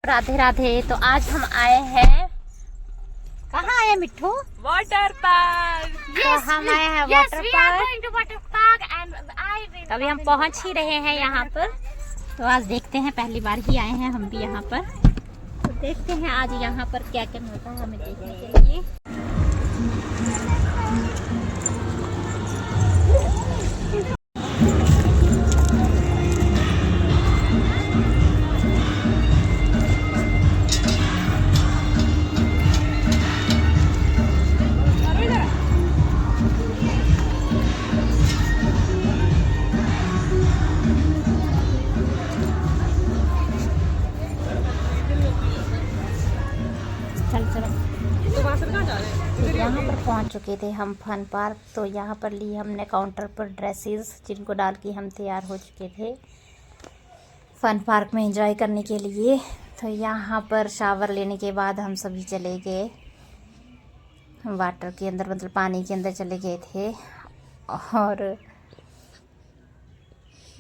राधे राधे। तो आज हम आए हैं, कहाँ आए मिट्ठू? Water park. तो हम आए हैं वाटर पार्क। अभी हम पहुंच ही रहे हैं यहाँ पर। तो आज देखते हैं, पहली बार ही आए हैं हम भी यहाँ पर। तो देखते हैं आज यहाँ पर क्या क्या मिलता है हमें देखने के लिए। तो यहाँ पर पहुँच चुके थे हम फन पार्क। तो यहाँ पर ली हमने काउंटर पर ड्रेसेस, जिनको डाल के हम तैयार हो चुके थे फन पार्क में एंजॉय करने के लिए। तो यहाँ पर शावर लेने के बाद हम सभी चले गए वाटर के अंदर, मतलब पानी के अंदर चले गए थे। और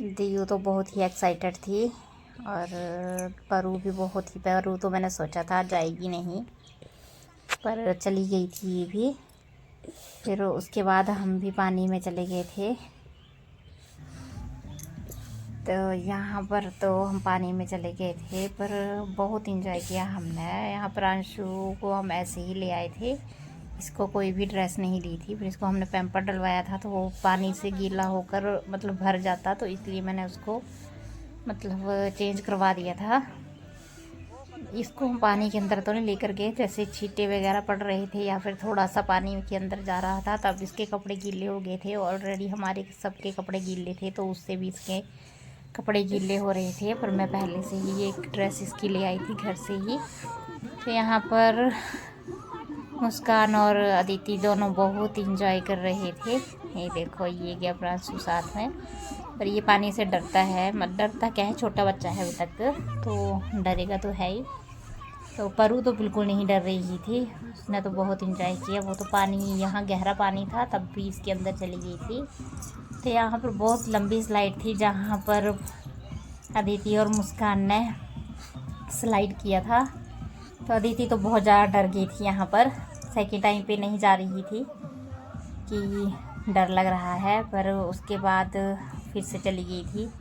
दियू तो बहुत ही एक्साइटेड थी और परू भी बहुत ही। परू तो मैंने सोचा था जाएगी नहीं, पर चली गई थी ये भी। फिर उसके बाद हम भी पानी में चले गए थे। तो यहाँ पर तो हम पानी में चले गए थे, पर बहुत इंजॉय किया हमने। यहाँ पर अंशु को हम ऐसे ही ले आए थे, इसको कोई भी ड्रेस नहीं ली थी। फिर इसको हमने पैम्पर डलवाया था, तो वो पानी से गीला होकर मतलब भर जाता, तो इसलिए मैंने उसको मतलब चेंज करवा दिया था। इसको हम पानी के अंदर तो नहीं लेकर गए, जैसे छींटे वगैरह पड़ रहे थे या फिर थोड़ा सा पानी के अंदर जा रहा था, तब इसके कपड़े गीले हो गए थे। ऑलरेडी हमारे सबके कपड़े गीले थे, तो उससे भी इसके कपड़े गीले हो रहे थे। पर मैं पहले से ही एक ड्रेस इसकी ले आई थी घर से ही। तो यहाँ पर मुस्कान और अदिति दोनों बहुत इंजॉय कर रहे थे। ये देखो, ये गया प्रांशु साथ में। पर ये पानी से डरता है, मत डरता क्या है, छोटा बच्चा है अभी तक, तो डरेगा तो है ही। तो परू तो बिल्कुल नहीं डर रही थी, उसने तो बहुत इंजॉय किया। वो तो पानी, यहाँ गहरा पानी था तब भी इसके अंदर चली गई थी। तो यहाँ पर बहुत लंबी स्लाइड थी, जहाँ पर अदिति और मुस्कान ने स्लाइड किया था। तो अदिति तो बहुत ज़्यादा डर गई थी यहाँ पर। सेकेंड टाइम पे नहीं जा रही थी कि डर लग रहा है, पर उसके बाद फिर से चली गई थी।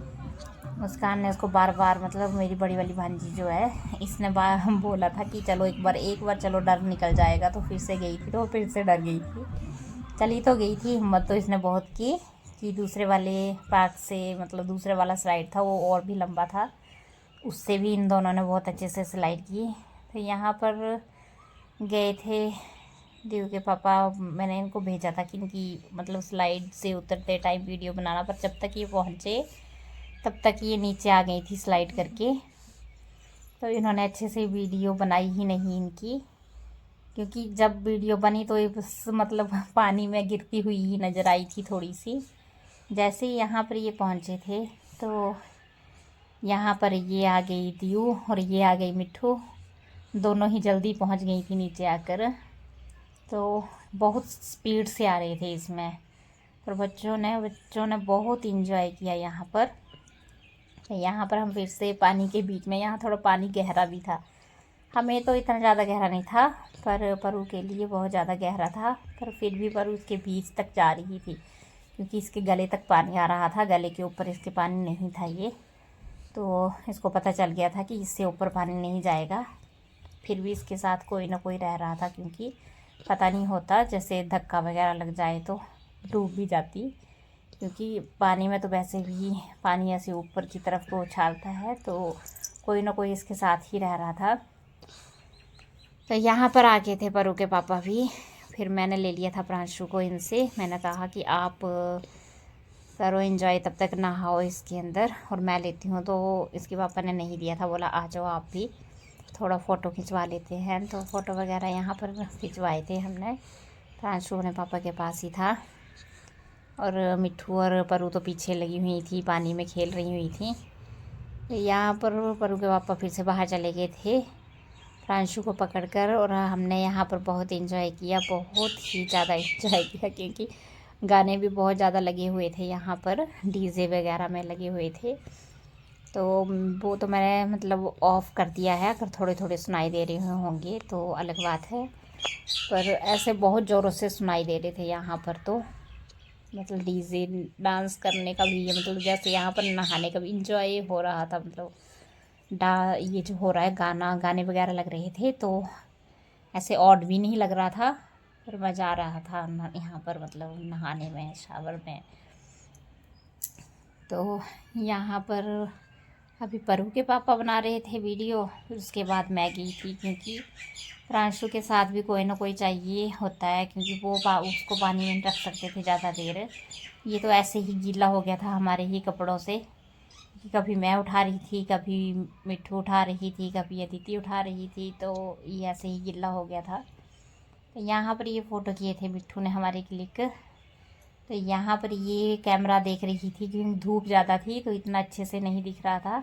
मुस्कान ने उसको बार बार, मतलब मेरी बड़ी वाली भांजी जो है, इसने बोला था कि चलो एक बार चलो, डर निकल जाएगा। तो फिर से गई थी, तो फिर से डर गई थी। चली तो गई थी, हिम्मत तो इसने बहुत की कि दूसरे वाले पार्क से, मतलब दूसरे वाला स्लाइड था वो और भी लंबा था, उससे भी इन दोनों ने बहुत अच्छे से स्लाइड की। तो यहाँ पर गए थे दियू के पापा। मैंने इनको भेजा था कि इनकी मतलब स्लाइड से उतरते टाइम वीडियो बनाना, पर जब तक ये पहुँचे तब तक ये नीचे आ गई थी स्लाइड करके। तो इन्होंने अच्छे से वीडियो बनाई ही नहीं इनकी, क्योंकि जब वीडियो बनी तो ये बस मतलब पानी में गिरती हुई ही नज़र आई थी थोड़ी सी। जैसे ही यहाँ पर ये पहुँचे थे, तो यहाँ पर ये आ गई दियू और ये आ गई मिट्ठू। दोनों ही जल्दी पहुँच गई थी नीचे आकर। तो बहुत स्पीड से आ रहे थे इसमें, पर बच्चों ने बहुत इंजॉय किया यहाँ पर। यहाँ पर हम फिर से पानी के बीच में, यहाँ थोड़ा पानी गहरा भी था, हमें तो इतना ज़्यादा गहरा नहीं था, पर परू के लिए बहुत ज़्यादा गहरा था। पर फिर भी परू उसके बीच तक जा रही थी, क्योंकि इसके गले तक पानी आ रहा था, गले के ऊपर इसके पानी नहीं था ये। तो इसको पता चल गया था कि इससे ऊपर पानी नहीं जाएगा। फिर भी इसके साथ कोई ना कोई रह रहा था, क्योंकि पता नहीं होता, जैसे धक्का वगैरह लग जाए तो डूब भी जाती, क्योंकि पानी में तो वैसे भी पानी ऐसे ऊपर की तरफ को उछालता है। तो कोई ना कोई इसके साथ ही रह रहा था। तो यहाँ पर आ गए थे परू के पापा भी। फिर मैंने ले लिया था प्रांशु को इनसे। मैंने कहा कि आप करो एंजॉय, तब तक नहाओ इसके अंदर और मैं लेती हूँ। तो इसके पापा ने नहीं दिया था, बोला आ जाओ आप भी, थोड़ा फ़ोटो खिंचवा लेते हैं। तो फ़ोटो वगैरह यहाँ पर खिंचवाए थे हमने। प्रांशु अपने पापा के पास ही था और मिट्ठू और परू तो पीछे लगी हुई थी, पानी में खेल रही हुई थी। यहाँ पर परू के पापा फिर से बाहर चले गए थे प्रांशु को पकड़कर, और हमने यहाँ पर बहुत एंजॉय किया, बहुत ही ज़्यादा एंजॉय किया, क्योंकि गाने भी बहुत ज़्यादा लगे हुए थे यहाँ पर, डीजे वगैरह में लगे हुए थे। तो वो तो मैंने मतलब ऑफ़ कर दिया है। अगर थोड़े थोड़े सुनाई दे रहे होंगे तो अलग बात है, पर ऐसे बहुत ज़ोरों से सुनाई दे रहे थे यहाँ पर। तो मतलब डीजे डांस करने का भी, मतलब जैसे यहाँ पर नहाने का भी इंजॉय हो रहा था। मतलब ये जो हो रहा है, गाने वगैरह लग रहे थे, तो ऐसे ऑड भी नहीं लग रहा था, पर मज़ा आ रहा था यहाँ पर, मतलब नहाने में, शावर में। तो यहाँ पर अभी परू के पापा बना रहे थे वीडियो, फिर उसके बाद मैं गई थी, क्योंकि प्रांशु के साथ भी कोई ना कोई चाहिए होता है, क्योंकि वो उसको पानी में नहीं रख सकते थे ज़्यादा देर। ये तो ऐसे ही गीला हो गया था हमारे ही कपड़ों से, कि कभी मैं उठा रही थी, कभी मिट्ठू उठा रही थी, कभी अदिति उठा रही थी, तो ये ऐसे ही गीला हो गया था। तो यहाँ पर ये फ़ोटो किए थे मिट्ठू ने हमारे क्लिक। तो यहाँ पर ये कैमरा देख रही थी, क्योंकि धूप ज़्यादा थी तो इतना अच्छे से नहीं दिख रहा था,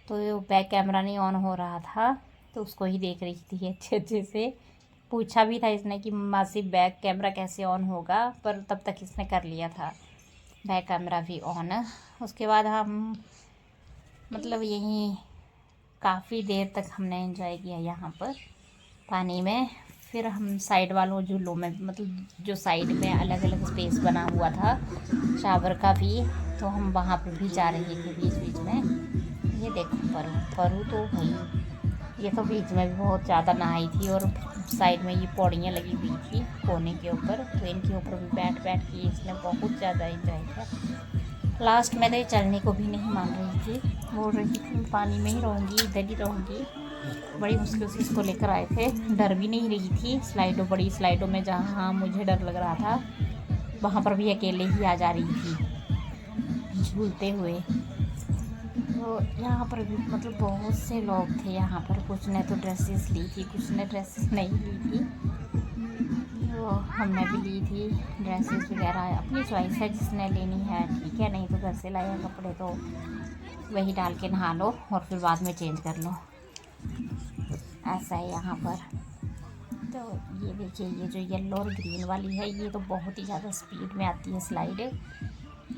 तो बैक कैमरा नहीं ऑन हो रहा था, तो उसको ही देख रही थी अच्छे अच्छे से। पूछा भी था इसने कि मासी बैक कैमरा कैसे ऑन होगा, पर तब तक इसने कर लिया था बैक कैमरा भी ऑन। उसके बाद हम मतलब यहीं काफ़ी देर तक हमने एंजॉय किया यहाँ पर पानी में। फिर हम साइड वालों झूलों में, मतलब जो साइड में अलग अलग स्पेस बना हुआ था शावर का भी, तो हम वहाँ पर भी जा रहे थे बीच बीच में। ये देखो परू तो भाई, ये तो बीच में भी बहुत ज़्यादा नहाई थी, और साइड में ये पौड़ियाँ लगी हुई थी कोने के ऊपर, तो इनके ऊपर भी बैठ बैठ के इसने बहुत ज़्यादा एंजॉय किया। लास्ट में तो ये चलने को भी नहीं मान रही थी, बोल रही थी पानी में ही रहूँगी, इधर ही रहूँगी। बड़ी मुश्किल से इसको लेकर आए थे, डर भी नहीं रही थी। बड़ी स्लाइडों में जहाँ मुझे डर लग रहा था, वहाँ पर भी अकेले ही आ जा रही थी झूलते हुए। तो यहाँ पर भी मतलब बहुत से लोग थे यहाँ पर, कुछ ने तो ड्रेसेस ली थी, कुछ ने ड्रेसेस नहीं ली थी। तो हमने भी ली थी ड्रेसेस वगैरह, अपनी चॉइस है, जिसने लेनी है ठीक है, नहीं तो घर से लाया कपड़े तो वही डाल के नहा लो और फिर बाद में चेंज कर लो, ऐसा है यहाँ पर। तो ये देखिए, ये जो येलो और ग्रीन वाली है, ये तो बहुत ही ज़्यादा स्पीड में आती है स्लाइड,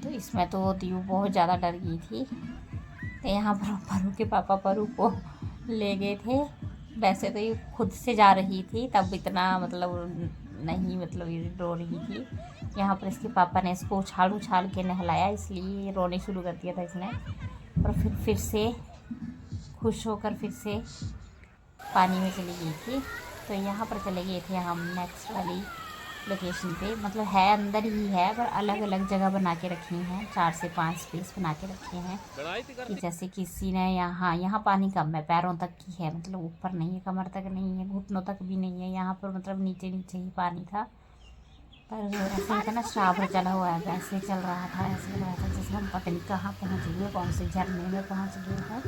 तो इसमें तो दीव बहुत ज़्यादा डर गई थी। तो यहाँ पर परू के पापा परू को ले गए थे। वैसे तो ये खुद से जा रही थी, तब इतना मतलब नहीं, मतलब ये रो रही थी। यहाँ पर इसके पापा ने इसको उछाल उछाल के नहलाया, इसलिए रोने शुरू कर दिया था इसने, और फिर से खुश होकर फिर से पानी में चली गई थी। तो यहाँ पर चले गए थे हम नेक्स्ट वाली लोकेशन पे, मतलब है अंदर ही है, पर अलग अलग जगह बना के रखी हैं, 4 से 5 स्पेस बना के रखे हैं, कि जैसे किसी ने यहाँ पानी कम है, पैरों तक की है, मतलब ऊपर नहीं है, कमर तक नहीं है, घुटनों तक भी नहीं है, यहाँ पर मतलब नीचे नीचे ही पानी था। पर ऐसा होता ना, शावर चला हुआ है, वैसे चल रहा था, ऐसे लग रहा था जैसे हम पता नहीं कहाँ पहुँच गए, कौन से झरने में पहुँच गए हैं।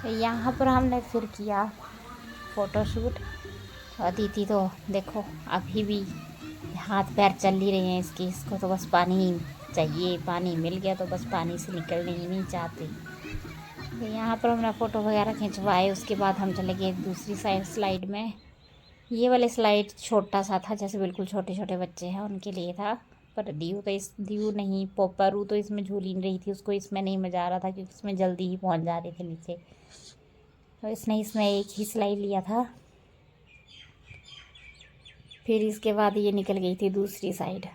तो यहाँ पर हमने फिर किया फ़ोटोशूट। अदिति तो देखो अभी भी हाथ पैर चल ही रहे हैं इसके, इसको तो बस पानी चाहिए, पानी मिल गया तो बस पानी से निकलने ही नहीं चाहते। तो यहाँ पर हमने फ़ोटो वगैरह खिंचवाए। उसके बाद हम चले गए दूसरी साइड स्लाइड में। ये वाले स्लाइड छोटा सा था, जैसे बिल्कुल छोटे छोटे बच्चे हैं उनके लिए था, पर दीव नहीं, परू तो इसमें झूल ही नहीं रही थी, उसको इसमें नहीं मज़ा आ रहा था, क्योंकि इसमें जल्दी ही पहुँच जा रहे थे नीचे, तो इसने इसमें एक ही स्लाइड लिया था। फिर इसके बाद ये निकल गई थी दूसरी साइड,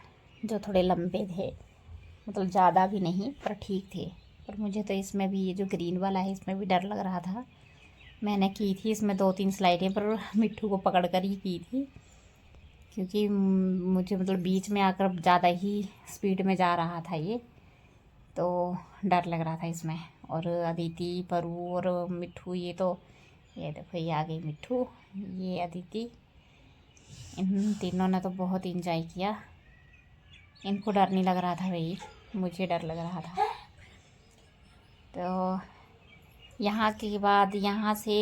जो थोड़े लंबे थे, मतलब ज़्यादा भी नहीं पर ठीक थे। पर मुझे तो इसमें भी, ये जो ग्रीन वाला है, इसमें भी डर लग रहा था। मैंने की थी इसमें 2-3 स्लाइडें, पर मिट्ठू को पकड़ कर ही की थी, क्योंकि मुझे मतलब बीच में आकर ज़्यादा ही स्पीड में जा रहा था ये, तो डर लग रहा था इसमें। और अदिति, परू और मिट्ठू, ये देखो, ये आ गई मिट्ठू, ये अदिति, इन तीनों ने तो बहुत इंजॉय किया। इनको डर नहीं लग रहा था भाई, मुझे डर लग रहा था। तो यहाँ के बाद यहाँ से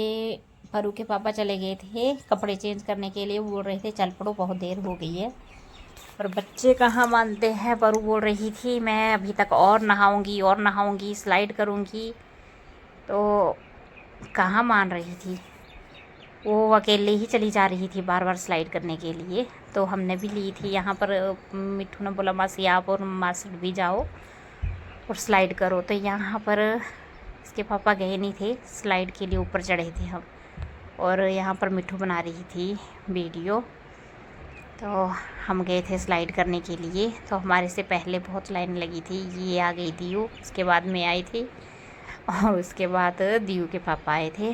परू के पापा चले गए थे कपड़े चेंज करने के लिए, बोल रहे थे चल पड़ो, बहुत देर हो गई है, पर बच्चे कहाँ मानते हैं। परू बोल रही थी मैं अभी तक और नहाऊंगी, स्लाइड करूँगी, तो कहाँ मान रही थी, वो अकेले ही चली जा रही थी बार बार स्लाइड करने के लिए। तो हमने भी ली थी। यहाँ पर मिट्ठू ने बोला मासी आप और मासी भी जाओ और स्लाइड करो। तो यहाँ पर इसके पापा गए नहीं थे, स्लाइड के लिए ऊपर चढ़े थे हम। और यहाँ पर मिट्ठू बना रही थी वीडियो, तो हम गए थे स्लाइड करने के लिए। तो हमारे से पहले बहुत लाइन लगी थी। ये आ गई दियू, उसके बाद मैं आई थी और उसके बाद दियू के पापा आए थे।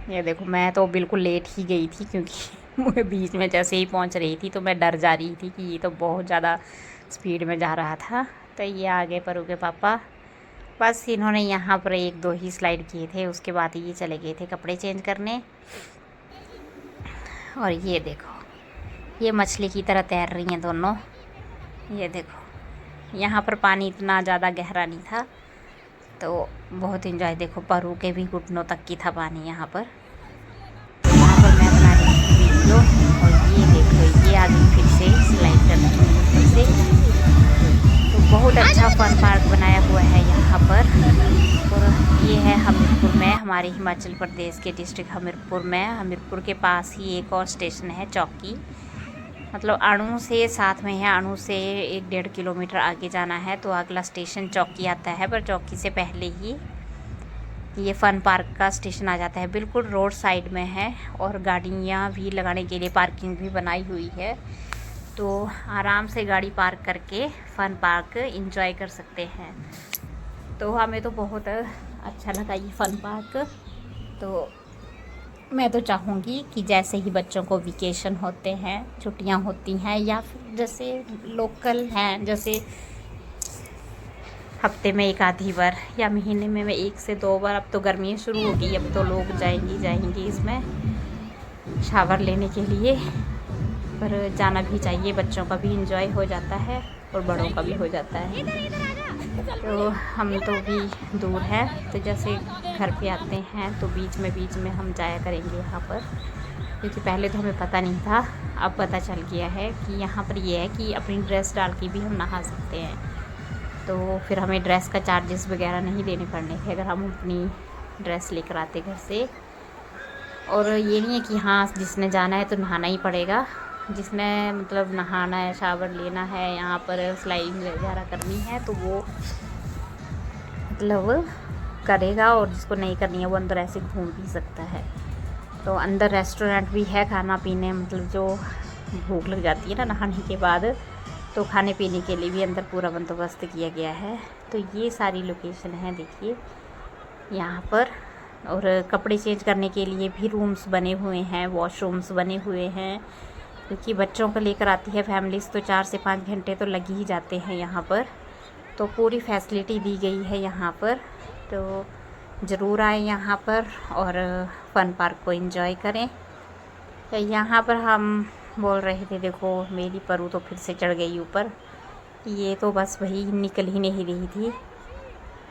ये देखो, मैं तो बिल्कुल लेट ही गई थी क्योंकि मुझे बीच में जैसे ही पहुंच रही थी तो मैं डर जा रही थी कि ये तो बहुत ज़्यादा स्पीड में जा रहा था। तो ये आ गए परू के पापा। बस इन्होंने यहाँ पर 1-2 ही स्लाइड किए थे, उसके बाद ये चले गए थे कपड़े चेंज करने। और ये देखो, ये मछली की तरह तैर रही हैं दोनों। ये देखो, यहाँ पर पानी इतना ज़्यादा गहरा नहीं था तो बहुत इंजॉय। देखो, परू के भी घुटनों तक की था पानी यहाँ पर। तो यहाँ पर मैं बना रही थी वीडियो और ये देखो, ये आ गई फिर से स्लाइड करने से। तो बहुत अच्छा फन पार्क बनाया हुआ है यहाँ पर। और ये है हमीरपुर में, हमारे हिमाचल प्रदेश के डिस्ट्रिक्ट हमीरपुर में। हमीरपुर के पास ही एक और स्टेशन है चौकी, मतलब अणु से साथ में है। अणु से 1-1.5 किलोमीटर आगे जाना है तो अगला स्टेशन चौकी आता है, पर चौकी से पहले ही ये फ़न पार्क का स्टेशन आ जाता है। बिल्कुल रोड साइड में है और गाड़ियाँ भी लगाने के लिए पार्किंग भी बनाई हुई है, तो आराम से गाड़ी पार्क करके फ़न पार्क एंजॉय कर सकते हैं। तो हमें तो बहुत अच्छा लगा ये फ़न पार्क। तो मैं तो चाहूँगी कि जैसे ही बच्चों को वेकेशन होते हैं, छुट्टियाँ होती हैं, या फिर जैसे लोकल हैं, जैसे हफ्ते में 1-आधी बार या महीने में 1 से 2 बार। अब तो गर्मियाँ शुरू हो गई, अब तो लोग जाएंगी इसमें शावर लेने के लिए। पर जाना भी चाहिए, बच्चों का भी इंजॉय हो जाता है और बड़ों का भी हो जाता है। तो हम तो भी दूर है, तो जैसे घर पे आते हैं तो बीच में हम जाया करेंगे यहाँ पर, क्योंकि पहले तो हमें पता नहीं था, अब पता चल गया है कि यहाँ पर ये है कि अपनी ड्रेस डाल के भी हम नहा सकते हैं। तो फिर हमें ड्रेस का चार्जेस वगैरह नहीं देने पड़ने थे अगर हम अपनी ड्रेस लेकर आते घर से। और ये नहीं है कि हाँ जिसने जाना है तो नहाना ही पड़ेगा। जिसने मतलब नहाना है, शावर लेना है, यहाँ पर स्लाइडिंग वगैरह करनी है तो वो मतलब करेगा, और जिसको नहीं करनी है वो अंदर ऐसे घूम भी सकता है। तो अंदर रेस्टोरेंट भी है, खाना पीने, मतलब जो भूख लग जाती है ना नहाने के बाद, तो खाने पीने के लिए भी अंदर पूरा बंदोबस्त किया गया है। तो ये सारी लोकेशन है देखिए यहाँ पर। और कपड़े चेंज करने के लिए भी रूम्स बने हुए हैं, वॉशरूम्स बने हुए हैं, क्योंकि बच्चों को लेकर आती है फैमिलीज़ तो 4 से 5 घंटे तो लग ही जाते हैं यहाँ पर। तो पूरी फैसिलिटी दी गई है यहाँ पर, तो ज़रूर आए यहाँ पर और फ़न पार्क को एंजॉय करें। तो यहाँ पर हम बोल रहे थे, देखो मेरी परू तो फिर से चढ़ गई ऊपर। ये तो बस वही निकल ही नहीं रही थी।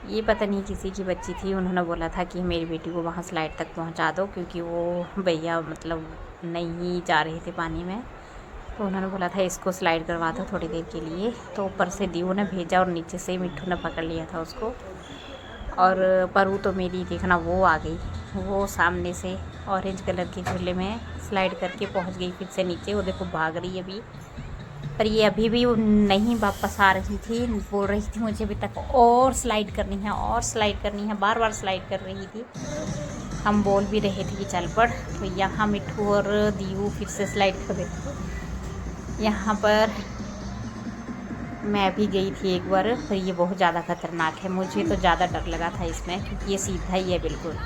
ये पता नहीं किसी की बच्ची थी, उन्होंने बोला था कि मेरी बेटी को वहाँ स्लाइड तक पहुँचा दो, क्योंकि वो भैया मतलब नहीं जा रहे थे पानी में, तो उन्होंने बोला था इसको स्लाइड करवा दो थोड़ी देर के लिए। तो ऊपर से दियो ने भेजा और नीचे से मिट्ठू ने पकड़ लिया था उसको। और परू तो मेरी देखना वो आ गई, वो सामने से ऑरेंज कलर के झूले में स्लाइड करके पहुंच गई फिर से नीचे। वो देखो भाग रही है अभी, पर ये अभी भी नहीं वापस आ रही थी। बोल रही थी मुझे अभी तक और स्लाइड करनी है, और स्लाइड करनी है, बार बार स्लाइड कर रही थी। हम बोल भी रहे थे कि चल पड़। तो यहाँ मिट्ठू और दियू फिर से स्लाइड कर रहे थे। यहाँ पर मैं भी गई थी एक बार, पर ये बहुत ज़्यादा ख़तरनाक है, मुझे तो ज़्यादा डर लगा था इसमें, क्योंकि ये सीधा ही है बिल्कुल।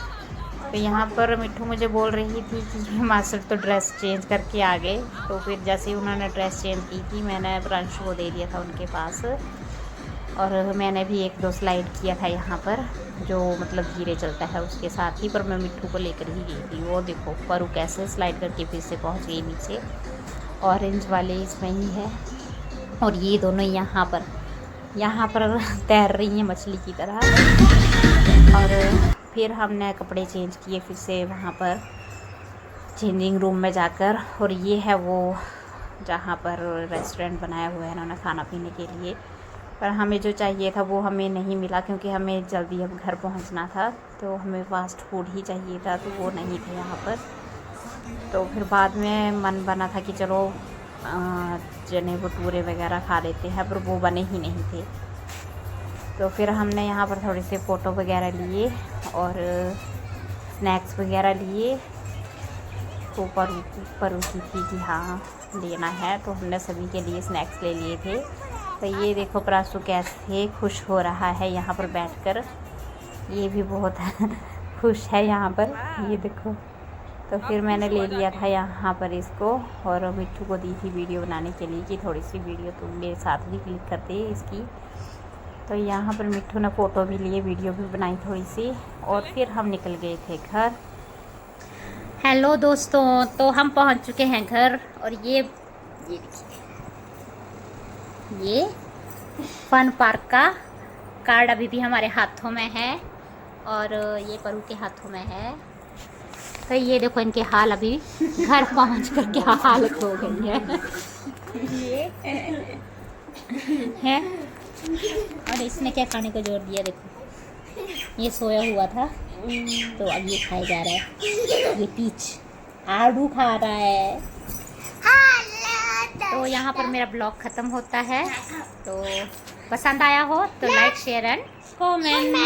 तो यहाँ पर मिट्ठू मुझे बोल रही थी कि मास्टर तो ड्रेस चेंज करके आ गए। तो फिर जैसे ही उन्होंने ड्रेस चेंज की थी, मैंने प्रांशु को दे दिया था उनके पास, और मैंने भी 1-2 स्लाइड किया था यहाँ पर, जो मतलब धीरे चलता है उसके साथ ही। पर मैं मिट्ठू को लेकर ही गई थी। वो देखो परू कैसे स्लाइड करके फिर से पहुँच गई नीचे, ऑरेंज वाले इसमें ही है। और ये दोनों यहाँ पर तैर रही हैं मछली की तरह। और फिर हमने कपड़े चेंज किए फिर से वहाँ पर चेंजिंग रूम में जाकर। और ये है वो जहाँ पर रेस्टोरेंट बनाया हुआ है इन्होंने खाना पीने के लिए। पर हमें जो चाहिए था वो हमें नहीं मिला, क्योंकि हमें जल्दी अब घर पहुँचना था, तो हमें फास्ट फूड ही चाहिए था, तो वो नहीं था यहाँ पर। तो फिर बाद में मन बना था कि चलो चने भटूरे वगैरह खा लेते हैं, पर वो बने ही नहीं थे। तो फिर हमने यहाँ पर थोड़ी सी फ़ोटो वगैरह लिए और स्नैक्स वगैरह लिए। तो परू की थी कि हाँ लेना है, तो हमने सभी के लिए स्नैक्स ले लिए थे। तो ये देखो प्रासु कैसे खुश हो रहा है यहाँ पर बैठकर, ये भी बहुत खुश है यहाँ पर, ये देखो। तो फिर मैंने ले लिया था यहाँ पर इसको, और मिट्टू को दी थी वीडियो बनाने के लिए कि थोड़ी सी वीडियो तुम मेरे साथ भी क्लिक करते इसकी। तो यहाँ पर मिट्टू ने फ़ोटो भी लिए, वीडियो भी बनाई थोड़ी सी, और फिर हम निकल गए थे घर। हेलो दोस्तों, तो हम पहुँच चुके हैं घर, और ये देखिए, ये फन पार्क का कार्ड अभी भी हमारे हाथों में है, और ये परू के हाथों में है। तो ये देखो इनके हाल, अभी घर पहुंच कर क्या हालत हो गई है। है और इसने क्या खाने को जोड़ दिया, देखो ये सोया हुआ था तो अब ये खाया जा रहा है, ये पीच आड़ू खा रहा है। तो यहाँ पर मेरा ब्लॉग ख़त्म होता है। तो पसंद आया हो तो लाइक शेयर एंड कमेंट।